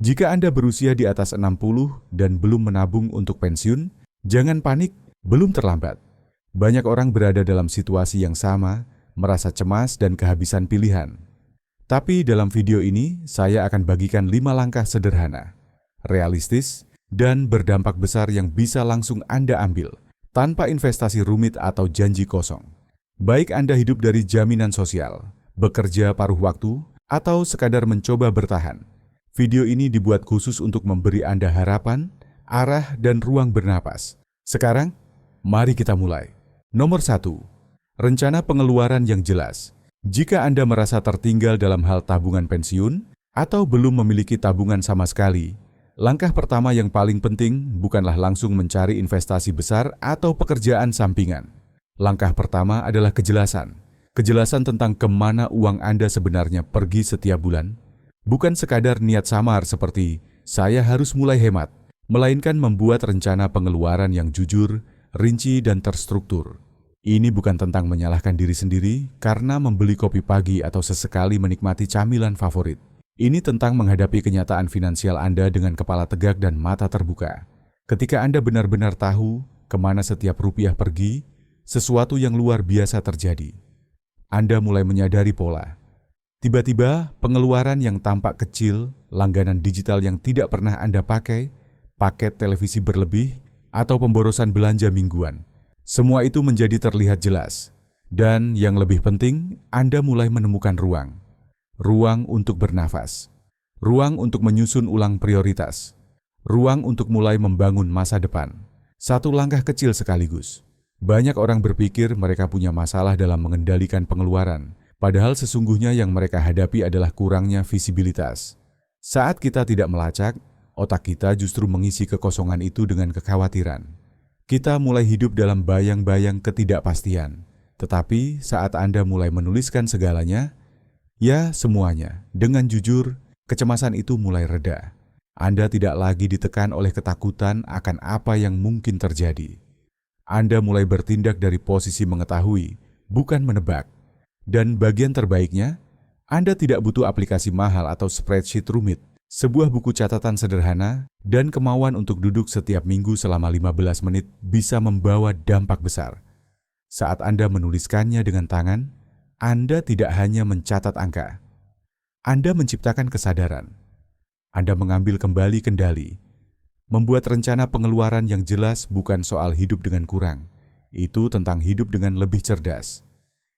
Jika Anda berusia di atas 60 dan belum menabung untuk pensiun, jangan panik, belum terlambat. Banyak orang berada dalam situasi yang sama, merasa cemas dan kehabisan pilihan. Tapi dalam video ini, saya akan bagikan 5 langkah sederhana, realistis, dan berdampak besar yang bisa langsung Anda ambil, tanpa investasi rumit atau janji kosong. Baik Anda hidup dari jaminan sosial, bekerja paruh waktu, atau sekadar mencoba bertahan. Video ini dibuat khusus untuk memberi Anda harapan, arah, dan ruang bernapas. Sekarang, mari kita mulai. Nomor 1. Rencana pengeluaran yang jelas. Jika Anda merasa tertinggal dalam hal tabungan pensiun, atau belum memiliki tabungan sama sekali, langkah pertama yang paling penting bukanlah langsung mencari investasi besar atau pekerjaan sampingan. Langkah pertama adalah kejelasan. Kejelasan tentang kemana uang Anda sebenarnya pergi setiap bulan. Bukan sekadar niat samar seperti, saya harus mulai hemat, melainkan membuat rencana pengeluaran yang jujur, rinci, dan terstruktur. Ini bukan tentang menyalahkan diri sendiri karena membeli kopi pagi atau sesekali menikmati camilan favorit. Ini tentang menghadapi kenyataan finansial Anda dengan kepala tegak dan mata terbuka. Ketika Anda benar-benar tahu kemana setiap rupiah pergi, sesuatu yang luar biasa terjadi. Anda mulai menyadari pola. Tiba-tiba, pengeluaran yang tampak kecil, langganan digital yang tidak pernah Anda pakai, paket televisi berlebih, atau pemborosan belanja mingguan. Semua itu menjadi terlihat jelas. Dan yang lebih penting, Anda mulai menemukan ruang. Ruang untuk bernafas. Ruang untuk menyusun ulang prioritas. Ruang untuk mulai membangun masa depan. Satu langkah kecil sekaligus. Banyak orang berpikir mereka punya masalah dalam mengendalikan pengeluaran. Padahal sesungguhnya yang mereka hadapi adalah kurangnya visibilitas. Saat kita tidak melacak, otak kita justru mengisi kekosongan itu dengan kekhawatiran. Kita mulai hidup dalam bayang-bayang ketidakpastian. Tetapi saat Anda mulai menuliskan segalanya, ya semuanya, dengan jujur, kecemasan itu mulai reda. Anda tidak lagi ditekan oleh ketakutan akan apa yang mungkin terjadi. Anda mulai bertindak dari posisi mengetahui, bukan menebak. Dan bagian terbaiknya, Anda tidak butuh aplikasi mahal atau spreadsheet rumit, sebuah buku catatan sederhana, dan kemauan untuk duduk setiap minggu selama 15 menit bisa membawa dampak besar. Saat Anda menuliskannya dengan tangan, Anda tidak hanya mencatat angka. Anda menciptakan kesadaran. Anda mengambil kembali kendali. Membuat rencana pengeluaran yang jelas bukan soal hidup dengan kurang. Itu tentang hidup dengan lebih cerdas.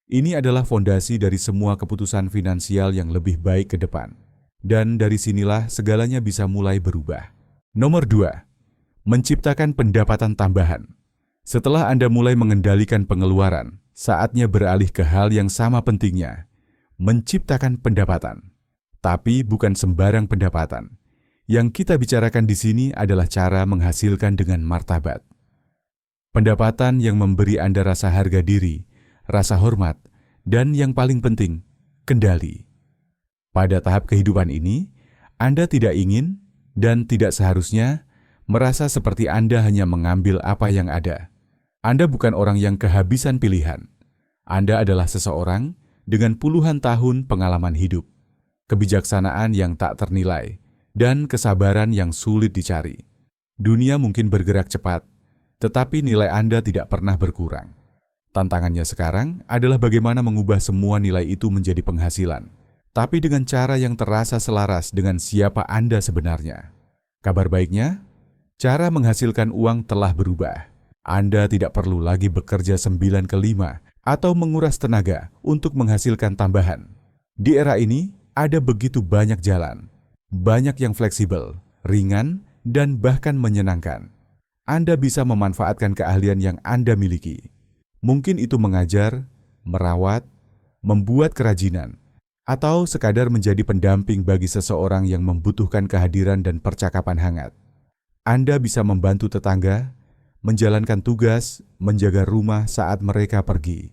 Ini adalah fondasi dari semua keputusan finansial yang lebih baik ke depan. Dan dari sinilah segalanya bisa mulai berubah. Nomor 2. Menciptakan pendapatan tambahan. Setelah Anda mulai mengendalikan pengeluaran, saatnya beralih ke hal yang sama pentingnya. Menciptakan pendapatan. Tapi bukan sembarang pendapatan. Yang kita bicarakan di sini adalah cara menghasilkan dengan martabat. Pendapatan yang memberi Anda rasa harga diri, rasa hormat, dan yang paling penting, kendali. Pada tahap kehidupan ini, Anda tidak ingin dan tidak seharusnya merasa seperti Anda hanya mengambil apa yang ada. Anda bukan orang yang kehabisan pilihan. Anda adalah seseorang dengan puluhan tahun pengalaman hidup, kebijaksanaan yang tak ternilai, dan kesabaran yang sulit dicari. Dunia mungkin bergerak cepat, tetapi nilai Anda tidak pernah berkurang. Tantangannya sekarang adalah bagaimana mengubah semua nilai itu menjadi penghasilan, tapi dengan cara yang terasa selaras dengan siapa Anda sebenarnya. Kabar baiknya, cara menghasilkan uang telah berubah. Anda tidak perlu lagi bekerja 9 ke 5 atau menguras tenaga untuk menghasilkan tambahan. Di era ini, ada begitu banyak jalan, banyak yang fleksibel, ringan, dan bahkan menyenangkan. Anda bisa memanfaatkan keahlian yang Anda miliki. Mungkin itu mengajar, merawat, membuat kerajinan, atau sekadar menjadi pendamping bagi seseorang yang membutuhkan kehadiran dan percakapan hangat. Anda bisa membantu tetangga, menjalankan tugas, menjaga rumah saat mereka pergi.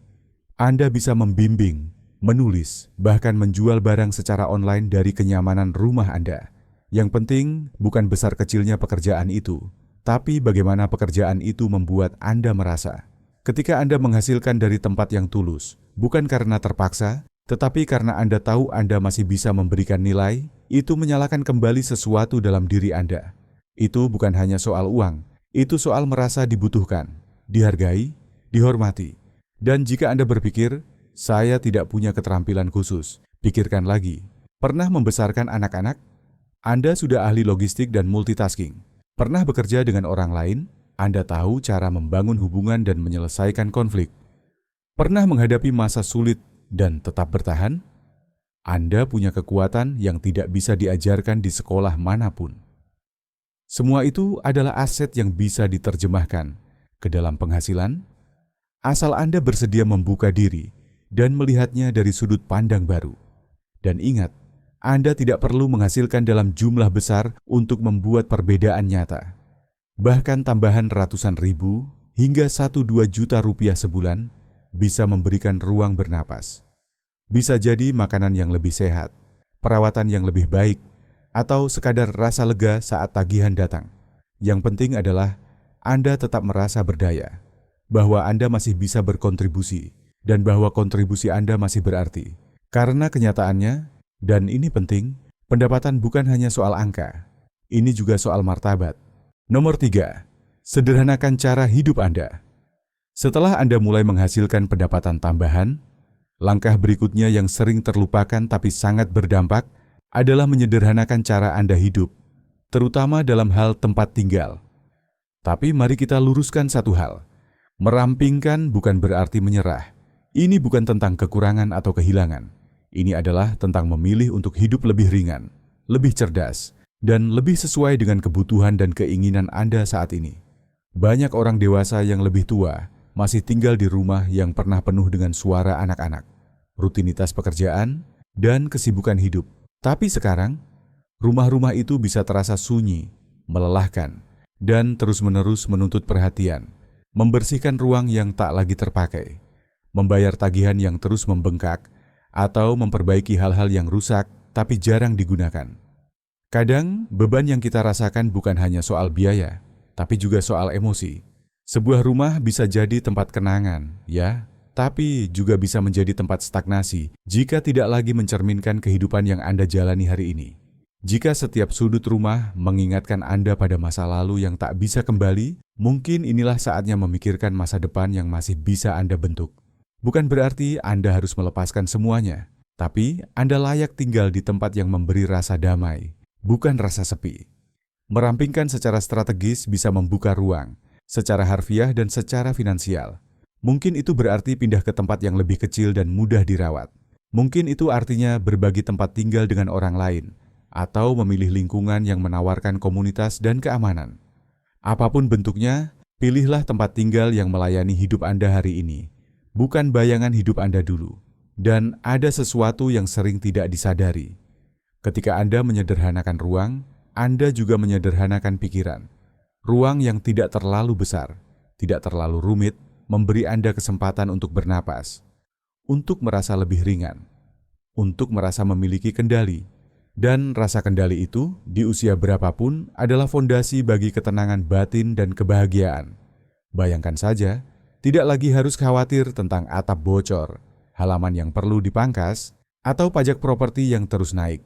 Anda bisa membimbing, menulis, bahkan menjual barang secara online dari kenyamanan rumah Anda. Yang penting bukan besar kecilnya pekerjaan itu, tapi bagaimana pekerjaan itu membuat Anda merasa. Ketika Anda menghasilkan dari tempat yang tulus, bukan karena terpaksa, tetapi karena Anda tahu Anda masih bisa memberikan nilai, itu menyalakan kembali sesuatu dalam diri Anda. Itu bukan hanya soal uang, itu soal merasa dibutuhkan, dihargai, dihormati. Dan jika Anda berpikir, saya tidak punya keterampilan khusus, pikirkan lagi. Pernah membesarkan anak-anak? Anda sudah ahli logistik dan multitasking. Pernah bekerja dengan orang lain? Anda tahu cara membangun hubungan dan menyelesaikan konflik. Pernah menghadapi masa sulit dan tetap bertahan? Anda punya kekuatan yang tidak bisa diajarkan di sekolah manapun. Semua itu adalah aset yang bisa diterjemahkan ke dalam penghasilan, asal Anda bersedia membuka diri dan melihatnya dari sudut pandang baru. Dan ingat, Anda tidak perlu menghasilkan dalam jumlah besar untuk membuat perbedaan nyata. Bahkan tambahan ratusan ribu hingga 1-2 juta rupiah sebulan bisa memberikan ruang bernapas. Bisa jadi makanan yang lebih sehat, perawatan yang lebih baik, atau sekadar rasa lega saat tagihan datang. Yang penting adalah Anda tetap merasa berdaya, bahwa Anda masih bisa berkontribusi, dan bahwa kontribusi Anda masih berarti. Karena kenyataannya, dan ini penting, pendapatan bukan hanya soal angka, ini juga soal martabat. Nomor 3, sederhanakan cara hidup Anda. Setelah Anda mulai menghasilkan pendapatan tambahan, langkah berikutnya yang sering terlupakan tapi sangat berdampak adalah menyederhanakan cara Anda hidup, terutama dalam hal tempat tinggal. Tapi mari kita luruskan satu hal. Merampingkan bukan berarti menyerah. Ini bukan tentang kekurangan atau kehilangan. Ini adalah tentang memilih untuk hidup lebih ringan, lebih cerdas, dan lebih sesuai dengan kebutuhan dan keinginan Anda saat ini. Banyak orang dewasa yang lebih tua masih tinggal di rumah yang pernah penuh dengan suara anak-anak, rutinitas pekerjaan, dan kesibukan hidup. Tapi sekarang, rumah-rumah itu bisa terasa sunyi, melelahkan, dan terus-menerus menuntut perhatian, membersihkan ruang yang tak lagi terpakai, membayar tagihan yang terus membengkak, atau memperbaiki hal-hal yang rusak tapi jarang digunakan. Kadang, beban yang kita rasakan bukan hanya soal biaya, tapi juga soal emosi. Sebuah rumah bisa jadi tempat kenangan, ya, tapi juga bisa menjadi tempat stagnasi jika tidak lagi mencerminkan kehidupan yang Anda jalani hari ini. Jika setiap sudut rumah mengingatkan Anda pada masa lalu yang tak bisa kembali, mungkin inilah saatnya memikirkan masa depan yang masih bisa Anda bentuk. Bukan berarti Anda harus melepaskan semuanya, tapi Anda layak tinggal di tempat yang memberi rasa damai, bukan rasa sepi. Merampingkan secara strategis bisa membuka ruang, secara harfiah dan secara finansial. Mungkin itu berarti pindah ke tempat yang lebih kecil dan mudah dirawat. Mungkin itu artinya berbagi tempat tinggal dengan orang lain, atau memilih lingkungan yang menawarkan komunitas dan keamanan. Apapun bentuknya, pilihlah tempat tinggal yang melayani hidup Anda hari ini, bukan bayangan hidup Anda dulu. Dan ada sesuatu yang sering tidak disadari. Ketika Anda menyederhanakan ruang, Anda juga menyederhanakan pikiran. Ruang yang tidak terlalu besar, tidak terlalu rumit, memberi Anda kesempatan untuk bernapas, untuk merasa lebih ringan, untuk merasa memiliki kendali. Dan rasa kendali itu, di usia berapapun, adalah fondasi bagi ketenangan batin dan kebahagiaan. Bayangkan saja, tidak lagi harus khawatir tentang atap bocor, halaman yang perlu dipangkas, atau pajak properti yang terus naik.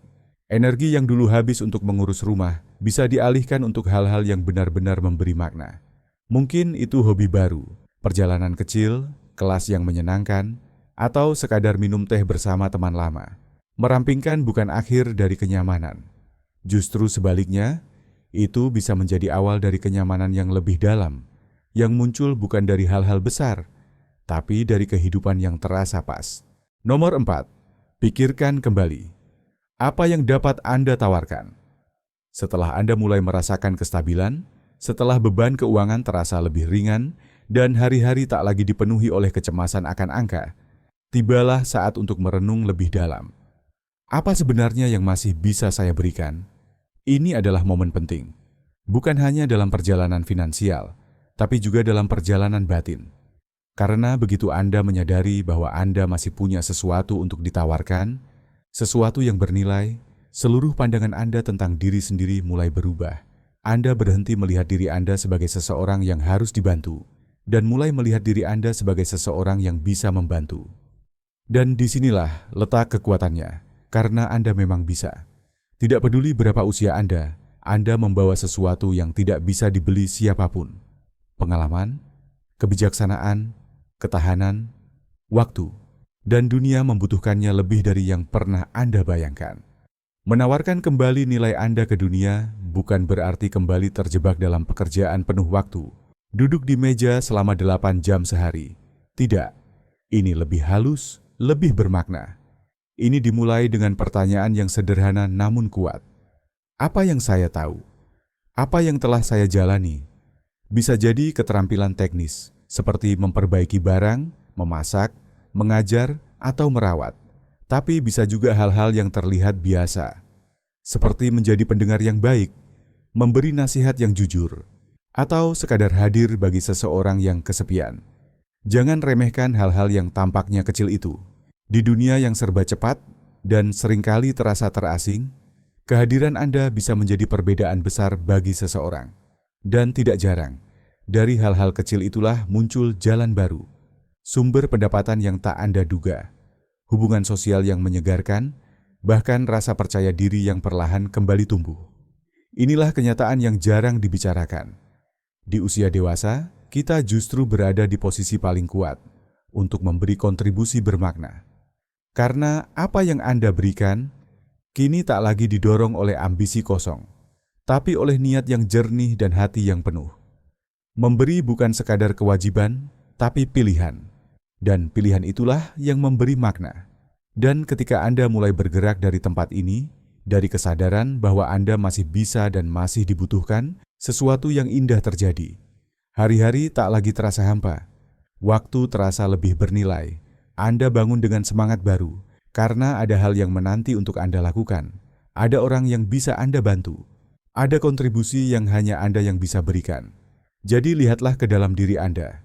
Energi yang dulu habis untuk mengurus rumah bisa dialihkan untuk hal-hal yang benar-benar memberi makna. Mungkin itu hobi baru, perjalanan kecil, kelas yang menyenangkan, atau sekadar minum teh bersama teman lama. Merampingkan bukan akhir dari kenyamanan. Justru sebaliknya, itu bisa menjadi awal dari kenyamanan yang lebih dalam, yang muncul bukan dari hal-hal besar, tapi dari kehidupan yang terasa pas. Nomor 4, pikirkan kembali. Apa yang dapat Anda tawarkan? Setelah Anda mulai merasakan kestabilan, setelah beban keuangan terasa lebih ringan, dan hari-hari tak lagi dipenuhi oleh kecemasan akan angka, tibalah saat untuk merenung lebih dalam. Apa sebenarnya yang masih bisa saya berikan? Ini adalah momen penting, bukan hanya dalam perjalanan finansial, tapi juga dalam perjalanan batin. Karena begitu Anda menyadari bahwa Anda masih punya sesuatu untuk ditawarkan, sesuatu yang bernilai, seluruh pandangan Anda tentang diri sendiri mulai berubah. Anda berhenti melihat diri Anda sebagai seseorang yang harus dibantu, dan mulai melihat diri Anda sebagai seseorang yang bisa membantu. Dan disinilah letak kekuatannya, karena Anda memang bisa. Tidak peduli berapa usia Anda membawa sesuatu yang tidak bisa dibeli siapapun. Pengalaman, kebijaksanaan, ketahanan, waktu, dan dunia membutuhkannya lebih dari yang pernah Anda bayangkan. Menawarkan kembali nilai Anda ke dunia bukan berarti kembali terjebak dalam pekerjaan penuh waktu, duduk di meja selama 8 jam sehari. Tidak, ini lebih halus, lebih bermakna. Ini dimulai dengan pertanyaan yang sederhana namun kuat. Apa yang saya tahu? Apa yang telah saya jalani? Bisa jadi keterampilan teknis, seperti memperbaiki barang, memasak, mengajar, atau merawat. Tapi bisa juga hal-hal yang terlihat biasa, seperti menjadi pendengar yang baik, memberi nasihat yang jujur, atau sekadar hadir bagi seseorang yang kesepian. Jangan remehkan hal-hal yang tampaknya kecil itu. Di dunia yang serba cepat dan seringkali terasa terasing, kehadiran Anda bisa menjadi perbedaan besar bagi seseorang. Dan tidak jarang, dari hal-hal kecil itulah muncul jalan baru, sumber pendapatan yang tak Anda duga, hubungan sosial yang menyegarkan, bahkan rasa percaya diri yang perlahan kembali tumbuh. Inilah kenyataan yang jarang dibicarakan. Di usia dewasa, kita justru berada di posisi paling kuat untuk memberi kontribusi bermakna. Karena apa yang Anda berikan, kini tak lagi didorong oleh ambisi kosong, tapi oleh niat yang jernih dan hati yang penuh. Memberi bukan sekadar kewajiban, tapi pilihan. Dan pilihan itulah yang memberi makna. Dan ketika Anda mulai bergerak dari tempat ini, dari kesadaran bahwa Anda masih bisa dan masih dibutuhkan, sesuatu yang indah terjadi. Hari-hari tak lagi terasa hampa. Waktu terasa lebih bernilai. Anda bangun dengan semangat baru, karena ada hal yang menanti untuk Anda lakukan. Ada orang yang bisa Anda bantu. Ada kontribusi yang hanya Anda yang bisa berikan. Jadi lihatlah ke dalam diri Anda.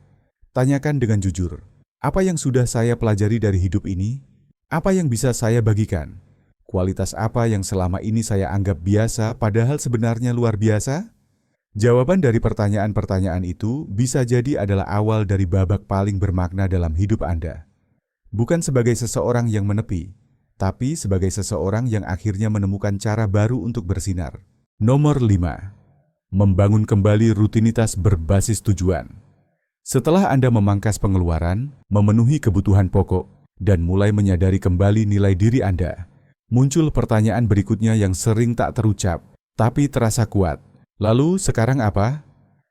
Tanyakan dengan jujur, apa yang sudah saya pelajari dari hidup ini? Apa yang bisa saya bagikan? Kualitas apa yang selama ini saya anggap biasa padahal sebenarnya luar biasa? Jawaban dari pertanyaan-pertanyaan itu bisa jadi adalah awal dari babak paling bermakna dalam hidup Anda. Bukan sebagai seseorang yang menepi, tapi sebagai seseorang yang akhirnya menemukan cara baru untuk bersinar. Nomor 5. Membangun kembali rutinitas berbasis tujuan. Setelah Anda memangkas pengeluaran, memenuhi kebutuhan pokok, dan mulai menyadari kembali nilai diri Anda, muncul pertanyaan berikutnya yang sering tak terucap, tapi terasa kuat. Lalu sekarang apa?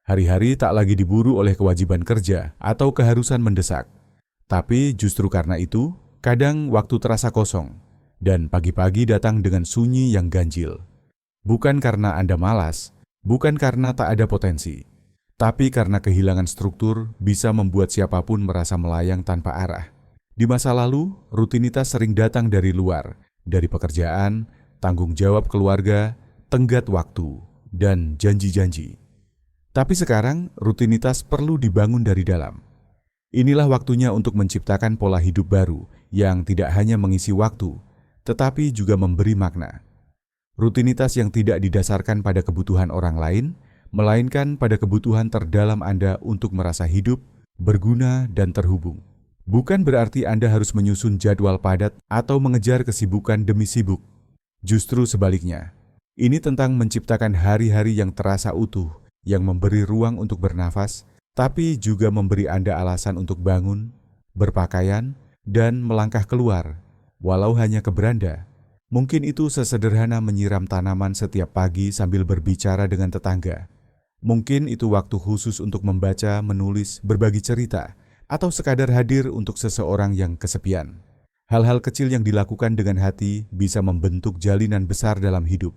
Hari-hari tak lagi diburu oleh kewajiban kerja atau keharusan mendesak. Tapi justru karena itu, kadang waktu terasa kosong, dan pagi-pagi datang dengan sunyi yang ganjil. Bukan karena Anda malas, bukan karena tak ada potensi, tapi karena kehilangan struktur bisa membuat siapapun merasa melayang tanpa arah. Di masa lalu, rutinitas sering datang dari luar, dari pekerjaan, tanggung jawab keluarga, tenggat waktu, dan janji-janji. Tapi sekarang, rutinitas perlu dibangun dari dalam. Inilah waktunya untuk menciptakan pola hidup baru yang tidak hanya mengisi waktu, tetapi juga memberi makna. Rutinitas yang tidak didasarkan pada kebutuhan orang lain, melainkan pada kebutuhan terdalam Anda untuk merasa hidup, berguna, dan terhubung. Bukan berarti Anda harus menyusun jadwal padat atau mengejar kesibukan demi sibuk. Justru sebaliknya, ini tentang menciptakan hari-hari yang terasa utuh, yang memberi ruang untuk bernafas, tapi juga memberi Anda alasan untuk bangun, berpakaian, dan melangkah keluar, walau hanya ke beranda. Mungkin itu sesederhana menyiram tanaman setiap pagi sambil berbicara dengan tetangga. Mungkin itu waktu khusus untuk membaca, menulis, berbagi cerita, atau sekadar hadir untuk seseorang yang kesepian. Hal-hal kecil yang dilakukan dengan hati bisa membentuk jalinan besar dalam hidup.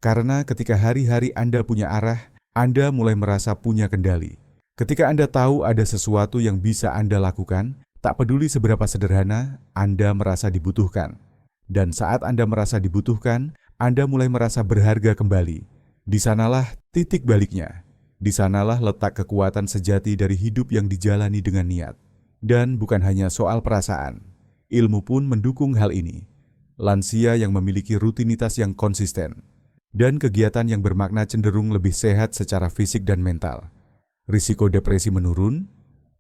Karena ketika hari-hari Anda punya arah, Anda mulai merasa punya kendali. Ketika Anda tahu ada sesuatu yang bisa Anda lakukan, tak peduli seberapa sederhana, Anda merasa dibutuhkan. Dan saat Anda merasa dibutuhkan, Anda mulai merasa berharga kembali. Di sanalah titik baliknya. Di sanalah letak kekuatan sejati dari hidup yang dijalani dengan niat. Dan bukan hanya soal perasaan. Ilmu pun mendukung hal ini. Lansia yang memiliki rutinitas yang konsisten dan kegiatan yang bermakna cenderung lebih sehat secara fisik dan mental. Risiko depresi menurun,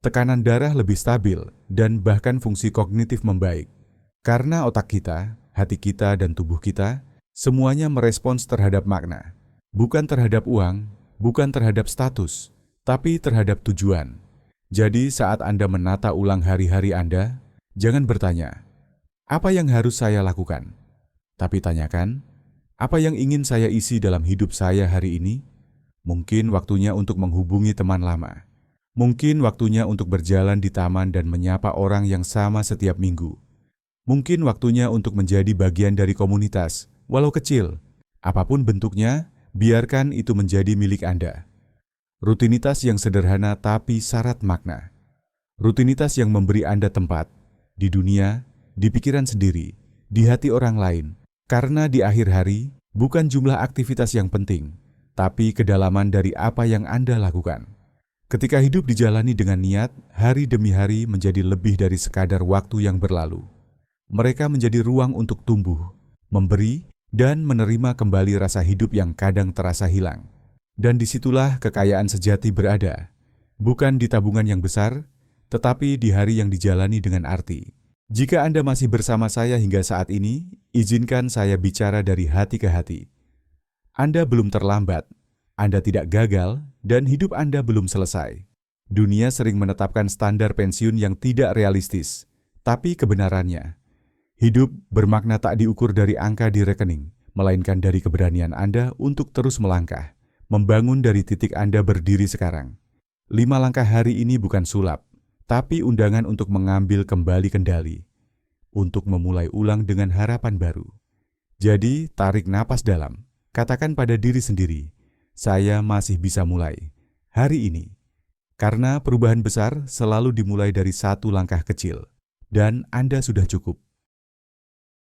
tekanan darah lebih stabil, dan bahkan fungsi kognitif membaik. Karena otak kita, hati kita, dan tubuh kita Semuanya merespons terhadap makna, bukan terhadap uang, bukan terhadap status, tapi terhadap tujuan. Jadi saat Anda menata ulang hari-hari Anda, jangan bertanya, apa yang harus saya lakukan? Tapi tanyakan, apa yang ingin saya isi dalam hidup saya hari ini? Mungkin waktunya untuk menghubungi teman lama. Mungkin waktunya untuk berjalan di taman dan menyapa orang yang sama setiap minggu. Mungkin waktunya untuk menjadi bagian dari komunitas, walau kecil. Apapun bentuknya, biarkan itu menjadi milik Anda. Rutinitas yang sederhana tapi syarat makna. Rutinitas yang memberi Anda tempat, di dunia, di pikiran sendiri, di hati orang lain. Karena di akhir hari, bukan jumlah aktivitas yang penting, tapi kedalaman dari apa yang Anda lakukan. Ketika hidup dijalani dengan niat, hari demi hari menjadi lebih dari sekadar waktu yang berlalu. Mereka menjadi ruang untuk tumbuh, memberi, dan menerima kembali rasa hidup yang kadang terasa hilang. Dan disitulah kekayaan sejati berada, bukan di tabungan yang besar, tetapi di hari yang dijalani dengan arti. Jika Anda masih bersama saya hingga saat ini, izinkan saya bicara dari hati ke hati. Anda belum terlambat, Anda tidak gagal, dan hidup Anda belum selesai. Dunia sering menetapkan standar pensiun yang tidak realistis, tapi kebenarannya, hidup bermakna tak diukur dari angka di rekening, melainkan dari keberanian Anda untuk terus melangkah, membangun dari titik Anda berdiri sekarang. 5 langkah hari ini bukan sulap, tapi undangan untuk mengambil kembali kendali, untuk memulai ulang dengan harapan baru. Jadi, tarik napas dalam, katakan pada diri sendiri, saya masih bisa mulai hari ini. Karena perubahan besar selalu dimulai dari satu langkah kecil, dan Anda sudah cukup.